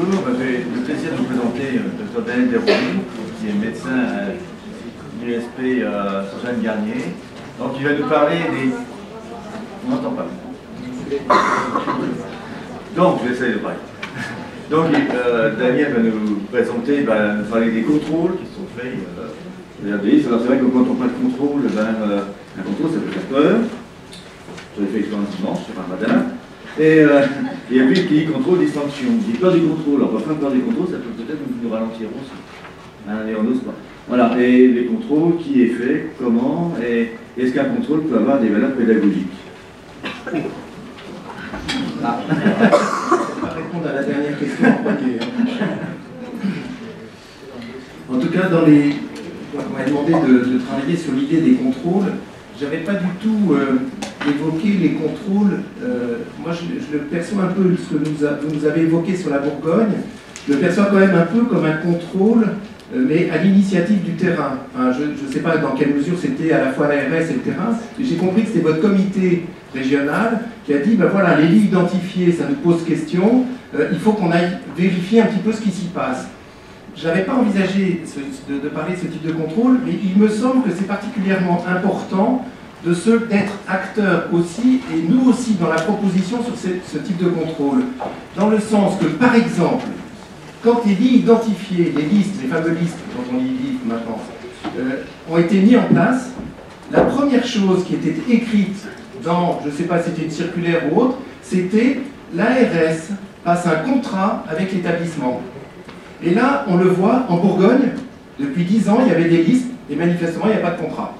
bonjour, j'ai le plaisir de vous présenter le Dr Daniel Desrosiers, qui est médecin à l'USP Jeanne Garnier. Donc il va nous parler des... On n'entend pas. Donc, je vais essayer de parler. Donc Daniel va nous présenter, nous parler des contrôles qui sont faits. Alors c'est vrai que quand on parle de contrôle, un contrôle ça peut faire peur. J'en ai fait expérience dimanche sur un radar. Et puis qui dit contrôle, dysfonction. Il dit peur du contrôle. Alors parfois peur du contrôle, ça peut peut-être nous ralentir aussi. Et on n'ose pas. Voilà, et les contrôles, qui est fait, comment, et est-ce qu'un contrôle peut avoir des valeurs pédagogiques? Ah. Je vais répondre à la dernière question en premier. En tout cas, on m'a demandé de travailler sur l'idée des contrôles. Je n'avais pas du tout évoqué les contrôles. Moi, je le perçois un peu, ce que vous nous avez évoqué sur la Bourgogne, je le perçois quand même un peu comme un contrôle, mais à l'initiative du terrain. Enfin, je ne sais pas dans quelle mesure c'était à la fois l'ARS et le terrain, mais j'ai compris que c'était votre comité régional qui a dit, ben voilà, les lits identifiés, ça nous pose question, il faut qu'on aille vérifier un petit peu ce qui s'y passe. Je n'avais pas envisagé de parler de ce type de contrôle, mais il me semble que c'est particulièrement important d'être acteur aussi, et nous aussi, dans la proposition sur ce type de contrôle. Dans le sens que, par exemple, quand les lits identifiés, les listes, les fameuses listes dont on dit maintenant, ont été mis en place, la première chose qui était écrite dans, je ne sais pas si c'était une circulaire ou autre, c'était l'ARS passe un contrat avec l'établissement. Et là, on le voit, en Bourgogne, depuis 10 ans, il y avait des listes, et manifestement, il n'y a pas de contrat.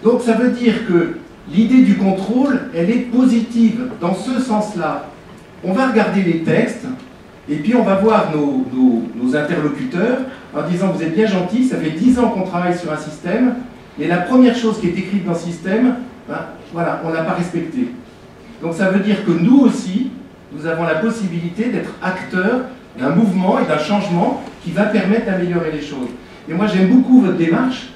Donc ça veut dire que l'idée du contrôle, elle est positive dans ce sens-là. On va regarder les textes, et puis on va voir nos interlocuteurs en disant, vous êtes bien gentils, ça fait 10 ans qu'on travaille sur un système, et la première chose qui est écrite dans ce système, voilà, on ne l'a pas respectée. Donc ça veut dire que nous aussi, nous avons la possibilité d'être acteurs d'un mouvement et d'un changement qui va permettre d'améliorer les choses. Et moi j'aime beaucoup votre démarche,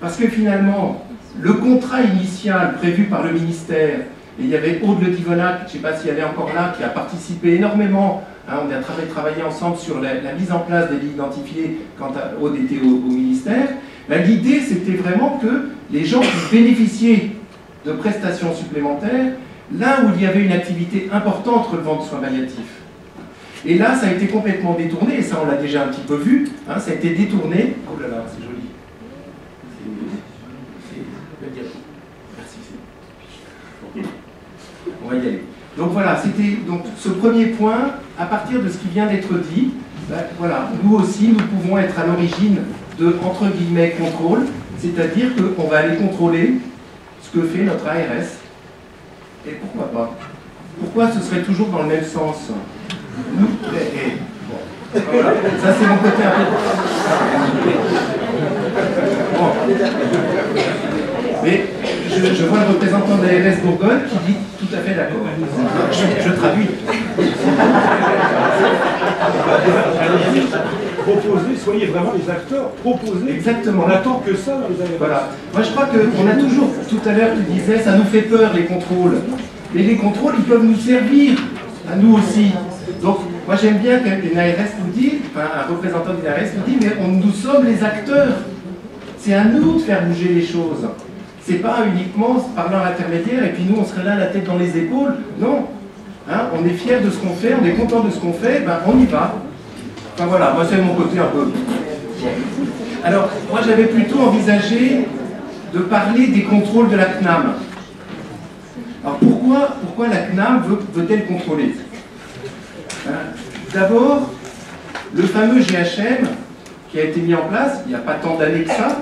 parce que finalement, le contrat initial prévu par le ministère, et il y avait Aude Le Divonac, je ne sais pas si elle est encore là, qui a participé énormément, on a travaillé ensemble sur la mise en place des lits identifiés quand Aude était au ministère. L'idée c'était vraiment que les gens puissent bénéficier de prestations supplémentaires, là où il y avait une activité importante relevant de soins palliatifs. Et là, ça a été complètement détourné, et ça on l'a déjà un petit peu vu, ça a été détourné. Oh là là, c'est joli. Merci. On va y aller. Donc voilà, c'était donc ce premier point, à partir de ce qui vient d'être dit, voilà, nous aussi, nous pouvons être à l'origine de, entre guillemets, contrôle, c'est-à-dire qu'on va aller contrôler ce que fait notre ARS. Et pourquoi pas? Pourquoi ce serait toujours dans le même sens? Nous, bon. Voilà. Ça c'est mon côté un peu... Bon. Mais je vois le représentant de l'ARS Bourgogne qui dit tout à fait d'accord. Je traduis. Proposez, soyez vraiment les acteurs, proposez. Exactement. On n'attend que ça dans les ARS. Voilà. Moi je crois qu'on a toujours, tout à l'heure tu disais, ça nous fait peur les contrôles. Mais les contrôles, ils peuvent nous servir, à nous aussi. Donc, moi j'aime bien qu'une ARS nous dise, enfin un représentant d'une ARS nous dit, mais nous sommes les acteurs. C'est à nous de faire bouger les choses. C'est pas uniquement par leur intermédiaire et puis nous on serait là la tête dans les épaules. Non. On est fiers de ce qu'on fait, on est content de ce qu'on fait, on y va. Enfin voilà, moi c'est mon côté un peu. Alors, moi j'avais plutôt envisagé de parler des contrôles de la CNAM. Alors pourquoi la CNAM veut-elle contrôler? D'abord, le fameux GHM qui a été mis en place, il n'y a pas tant d'années que ça,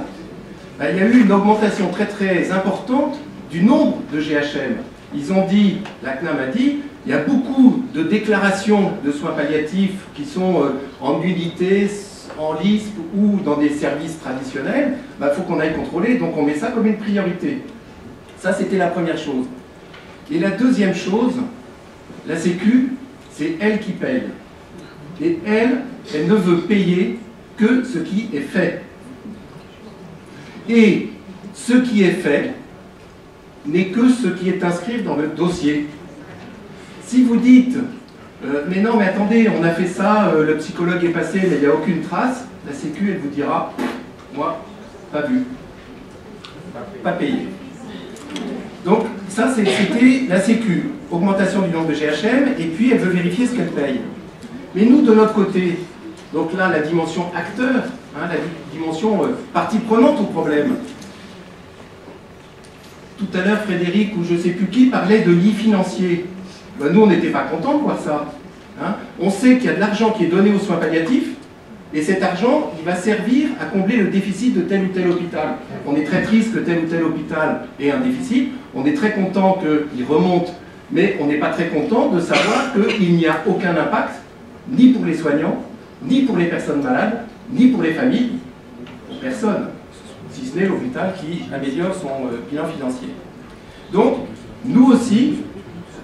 il y a eu une augmentation très très importante du nombre de GHM. Ils ont dit, la CNAM a dit, il y a beaucoup de déclarations de soins palliatifs qui sont en unité, en liste ou dans des services traditionnels, il faut qu'on aille contrôler, donc on met ça comme une priorité. Ça, c'était la première chose. Et la deuxième chose, la Sécu, c'est elle qui paye. Et elle ne veut payer que ce qui est fait. Et ce qui est fait n'est que ce qui est inscrit dans le dossier. Si vous dites, Mais non, mais attendez, on a fait ça, le psychologue est passé, mais il n'y a aucune trace. La Sécu, elle vous dira, moi, pas vu, pas payé. Donc ça, c'était la Sécu, augmentation du nombre de GHM, et puis elle veut vérifier ce qu'elle paye. Mais nous, de notre côté, donc là, la dimension acteur, hein, la dimension partie prenante au problème. Tout à l'heure, Frédéric, ou je ne sais plus qui, parlait de lits financiers. Ben, nous, on n'était pas contents de voir ça. Hein. On sait qu'il y a de l'argent qui est donné aux soins palliatifs, et cet argent, il va servir à combler le déficit de tel ou tel hôpital. On est très triste que tel ou tel hôpital ait un déficit, on est très content qu'il remonte, mais on n'est pas très content de savoir qu'il n'y a aucun impact, ni pour les soignants, ni pour les personnes malades, ni pour les familles, pour personne, si ce n'est l'hôpital qui améliore son bilan financier. Donc, nous aussi,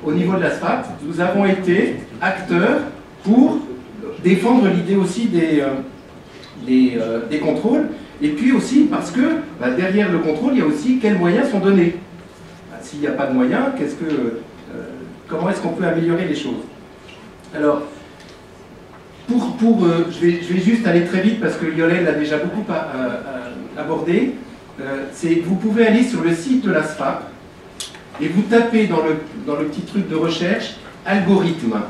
au niveau de l'ASFAT, nous avons été acteurs pour défendre l'idée aussi des contrôles, et puis aussi parce que derrière le contrôle, il y a aussi quels moyens sont donnés. S'il n'y a pas de moyens, comment est-ce qu'on peut améliorer les choses? Alors, je vais juste aller très vite parce que Yolène l'a déjà beaucoup abordé. Vous pouvez aller sur le site de l'ASFAP et vous tapez dans le petit truc de recherche algorithme,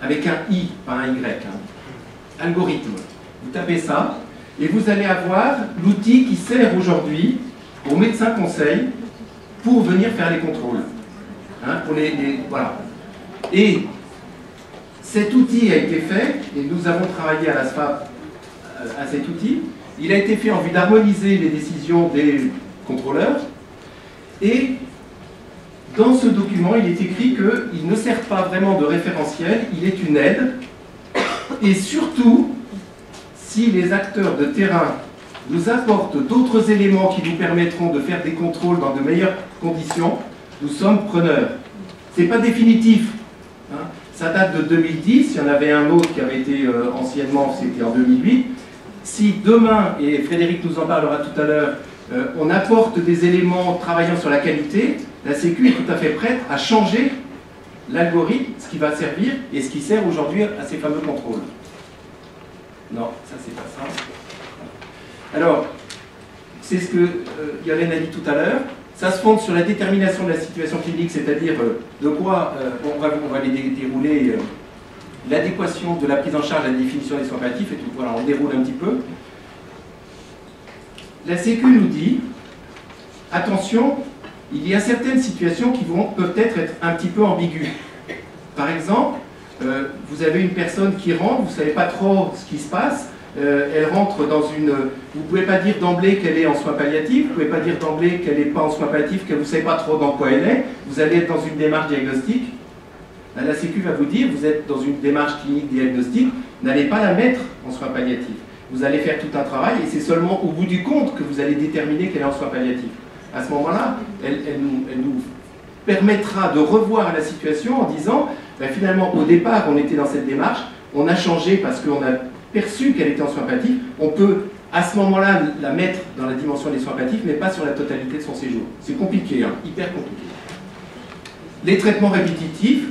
avec un I, pas un Y. Hein. Algorithme. Vous tapez ça et vous allez avoir l'outil qui sert aujourd'hui aux médecins conseils pour venir faire les contrôles. Hein, voilà. Et cet outil a été fait, et nous avons travaillé à l'ASFAP à cet outil. Il a été fait en vue d'harmoniser les décisions des contrôleurs. Et dans ce document, il est écrit qu'il ne sert pas vraiment de référentiel, il est une aide. Et surtout, si les acteurs de terrain nous apportent d'autres éléments qui nous permettront de faire des contrôles dans de meilleures conditions, nous sommes preneurs. Ce n'est pas définitif. Hein. Ça date de 2010, il y en avait un autre qui avait été anciennement, c'était en 2008. Si demain, et Frédéric nous en parlera tout à l'heure, on apporte des éléments travaillant sur la qualité, la Sécu est tout à fait prête à changer l'algorithme, ce qui va servir et ce qui sert aujourd'hui à ces fameux contrôles. Non, ça c'est pas ça. Alors, c'est ce que Yolène a dit tout à l'heure. Ça se fonde sur la détermination de la situation clinique, c'est-à-dire de quoi on va les dérouler, l'adéquation de la prise en charge à la définition des soins palliatifs et tout. Voilà, on déroule un petit peu. La Sécu nous dit, attention, il y a certaines situations qui peuvent être un petit peu ambiguës. Par exemple, vous avez une personne qui rentre, vous ne savez pas trop ce qui se passe, elle rentre dans une... Vous ne pouvez pas dire d'emblée qu'elle est en soins palliatifs, vous ne pouvez pas dire d'emblée qu'elle n'est pas en soins palliatifs, que vous ne savez pas trop dans quoi elle est, vous allez être dans une démarche diagnostique. La Sécu va vous dire, vous êtes dans une démarche clinique diagnostique, n'allez pas la mettre en soins palliatifs. Vous allez faire tout un travail et c'est seulement au bout du compte que vous allez déterminer qu'elle est en soins palliatifs. À ce moment-là, elle nous permettra de revoir la situation en disant, ben finalement, au départ, on était dans cette démarche, on a changé parce qu'on a perçu qu'elle était en soins palliatifs, on peut à ce moment-là la mettre dans la dimension des soins palliatifs, mais pas sur la totalité de son séjour. C'est compliqué, hein, hyper compliqué. Les traitements répétitifs,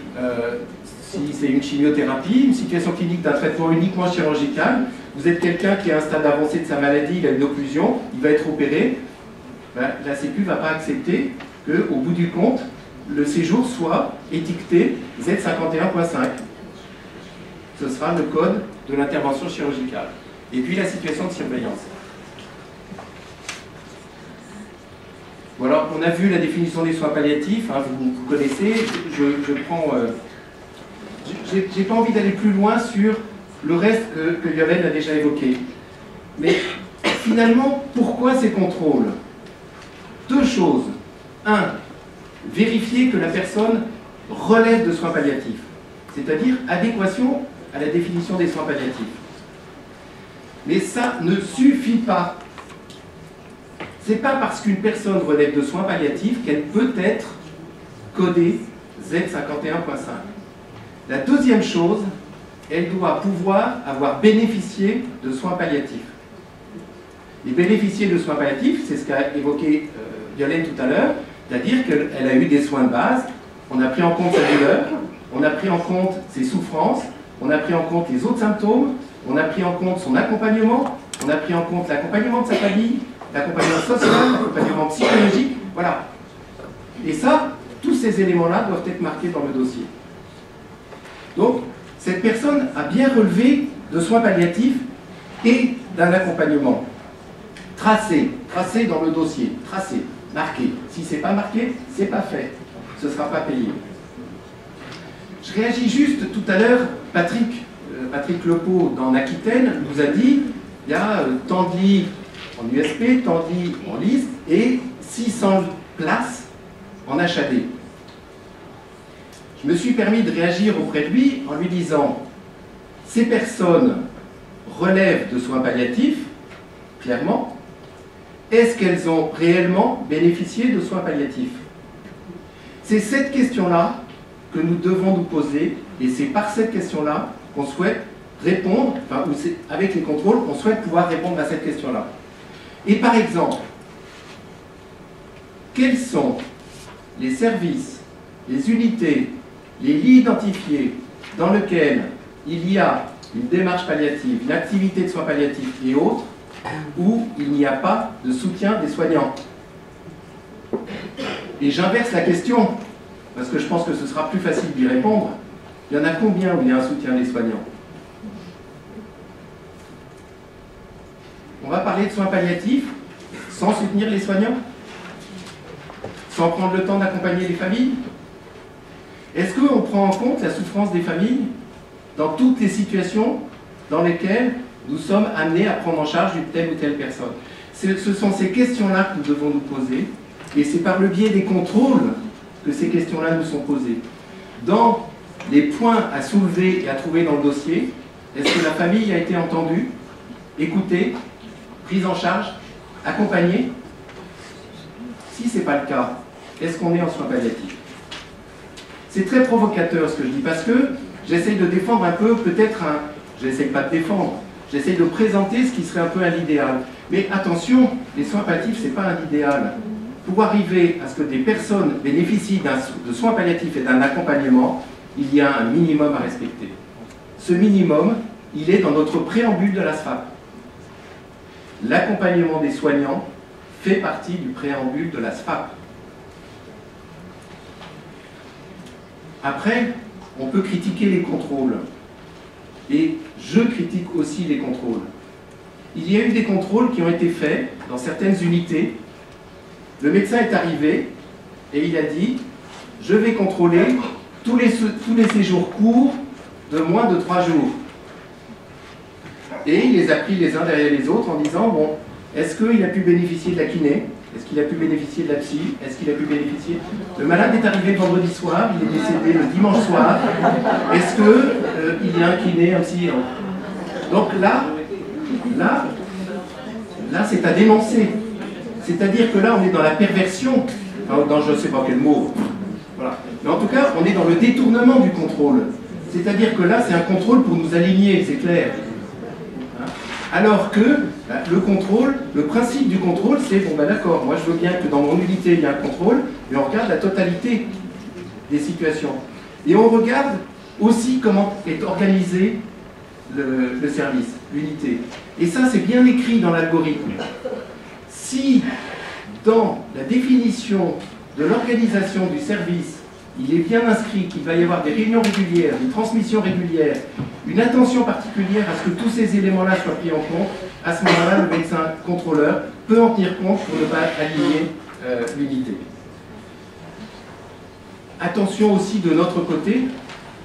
si c'est une chimiothérapie, une situation clinique d'un traitement uniquement chirurgical, vous êtes quelqu'un qui a un stade avancé de sa maladie, il a une occlusion, il va être opéré, ben, la Sécu ne va pas accepter qu'au bout du compte, le séjour soit étiqueté Z51.5. Ce sera le code de l'intervention chirurgicale. Et puis la situation de surveillance. Voilà, on a vu la définition des soins palliatifs, hein, vous connaissez, je prends... j'ai pas envie d'aller plus loin sur le reste que Yolène a déjà évoqué. Mais finalement, pourquoi ces contrôles? Deux choses. Un, vérifier que la personne relève de soins palliatifs, c'est-à-dire adéquation à la définition des soins palliatifs. Mais ça ne suffit pas. C'est pas parce qu'une personne relève de soins palliatifs qu'elle peut être codée Z51.5. La deuxième chose, elle doit pouvoir avoir bénéficié de soins palliatifs. Et bénéficier de soins palliatifs, c'est ce qu'a évoqué Yolène tout à l'heure, c'est-à-dire qu'elle a eu des soins de base, on a pris en compte sa douleur, on a pris en compte ses souffrances, on a pris en compte les autres symptômes, on a pris en compte son accompagnement, on a pris en compte l'accompagnement de sa famille, l'accompagnement social, l'accompagnement psychologique, voilà. Et ça, tous ces éléments-là doivent être marqués dans le dossier. Donc, cette personne a bien relevé de soins palliatifs et d'un accompagnement. Tracé dans le dossier, tracé, marqué. Si ce n'est pas marqué, ce n'est pas fait. Ce ne sera pas payé. Je réagis juste tout à l'heure, Patrick Lepeau dans Aquitaine nous a dit il y a tant de lits en USP, tant de lits en liste et 600 places en HAD. Je me suis permis de réagir auprès de lui en lui disant ces personnes relèvent de soins palliatifs, clairement. Est-ce qu'elles ont réellement bénéficié de soins palliatifs? C'est cette question-là que nous devons nous poser, et c'est par cette question-là qu'on souhaite répondre, enfin, avec les contrôles, on souhaite pouvoir répondre à cette question-là. Et par exemple, quels sont les services, les unités, les lits identifiés dans lesquels il y a une démarche palliative, une activité de soins palliatifs et autres, où il n'y a pas de soutien des soignants? Et j'inverse la question, parce que je pense que ce sera plus facile d'y répondre. Il y en a combien où il y a un soutien des soignants? On va parler de soins palliatifs sans soutenir les soignants? Sans prendre le temps d'accompagner les familles? Est-ce qu'on prend en compte la souffrance des familles dans toutes les situations dans lesquelles nous sommes amenés à prendre en charge une telle ou telle personne? Ce sont ces questions-là que nous devons nous poser, et c'est par le biais des contrôles que ces questions-là nous sont posées. Dans les points à soulever et à trouver dans le dossier, est-ce que la famille a été entendue, écoutée, prise en charge, accompagnée? Si ce n'est pas le cas, est-ce qu'on est en soins palliatifs? C'est très provocateur ce que je dis, parce que j'essaye de défendre un peu, peut-être un... J'essaye pas de défendre, j'essaye de présenter ce qui serait un peu un idéal. Mais attention, les soins palliatifs, ce n'est pas un idéal. Pour arriver à ce que des personnes bénéficient de soins palliatifs et d'un accompagnement, il y a un minimum à respecter. Ce minimum, il est dans notre préambule de la SFAP. L'accompagnement des soignants fait partie du préambule de la SFAP. Après, on peut critiquer les contrôles. Et je critique aussi les contrôles. Il y a eu des contrôles qui ont été faits dans certaines unités. Le médecin est arrivé et il a dit « Je vais contrôler tous les séjours courts de moins de 3 jours. » Et il les a pris les uns derrière les autres en disant « Bon, est-ce qu'il a pu bénéficier de la kiné? Est-ce qu'il a pu bénéficier de la psy? Est-ce qu'il a pu bénéficier... » Le malade est arrivé le vendredi soir, il est décédé le dimanche soir. Est-ce qu'il y a un kiné, un psy? Donc là c'est à dénoncer. C'est-à-dire que là, on est dans la perversion, enfin, dans je ne sais pas quel mot. Voilà. Mais en tout cas, on est dans le détournement du contrôle. C'est-à-dire que là, c'est un contrôle pour nous aligner, c'est clair. Alors que le contrôle, le principe du contrôle, c'est, bon ben d'accord, moi je veux bien que dans mon unité il y ait un contrôle, mais on regarde la totalité des situations. Et on regarde aussi comment est organisé le service, l'unité. Et ça, c'est bien écrit dans l'algorithme. Si, dans la définition de l'organisation du service, il est bien inscrit qu'il va y avoir des réunions régulières, une transmission régulière, une attention particulière à ce que tous ces éléments-là soient pris en compte, à ce moment-là, le médecin contrôleur peut en tenir compte pour ne pas aligner l'unité. Attention aussi de notre côté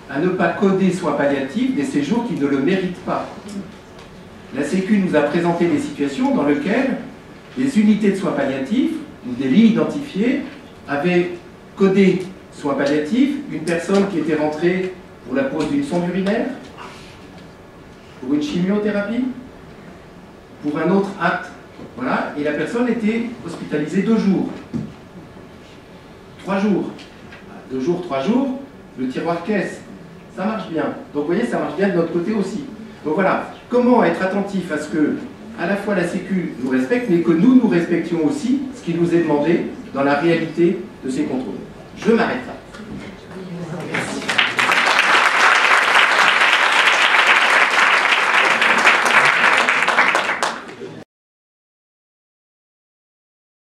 à ne pas coder soins palliatifs des séjours qui ne le méritent pas. La Sécu nous a présenté des situations dans lesquelles les unités de soins palliatifs, ou des lits identifiés, avaient codé soins palliatifs, une personne qui était rentrée pour la pose d'une sonde urinaire, pour une chimiothérapie, pour un autre acte, voilà, et la personne était hospitalisée 2 jours. 3 jours. 2 jours, 3 jours, le tiroir caisse, ça marche bien. Donc vous voyez, ça marche bien de notre côté aussi. Donc voilà, comment être attentif à ce que, à la fois la Sécu nous respecte, mais que nous respections aussi ce qui nous est demandé dans la réalité de ces contrôles. Je m'arrête là.